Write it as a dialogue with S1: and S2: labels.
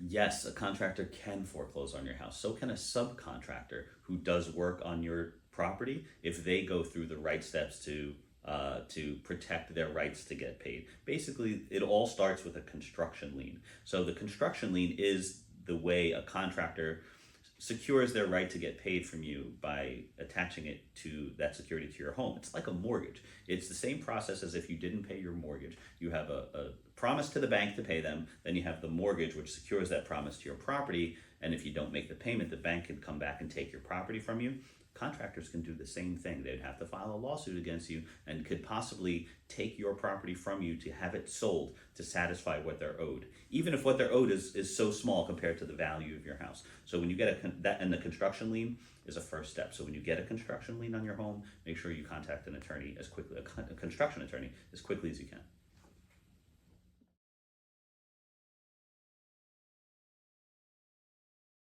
S1: Yes, a contractor can foreclose on your house. So can a subcontractor who does work on your property if they go through the right steps to protect their rights to get paid. Basically, it all starts with a construction lien. So the construction lien is the way a contractor secures their right to get paid from you by attaching it to that security to your home. It's like a mortgage. It's the same process as if you didn't pay your mortgage. You have a promise to the bank to pay them, then you have the mortgage, which secures that promise to your property. And if you don't make the payment, the bank can come back and take your property from you. Contractors can do the same thing. They'd have to file a lawsuit against you and could possibly take your property from you to have it sold to satisfy what they're owed, even if what they're owed is so small compared to the value of your house. So when you get that, and the construction lien is a first step. So when you get a construction lien on your home, make sure you contact an attorney as quickly, a construction attorney as quickly as you can.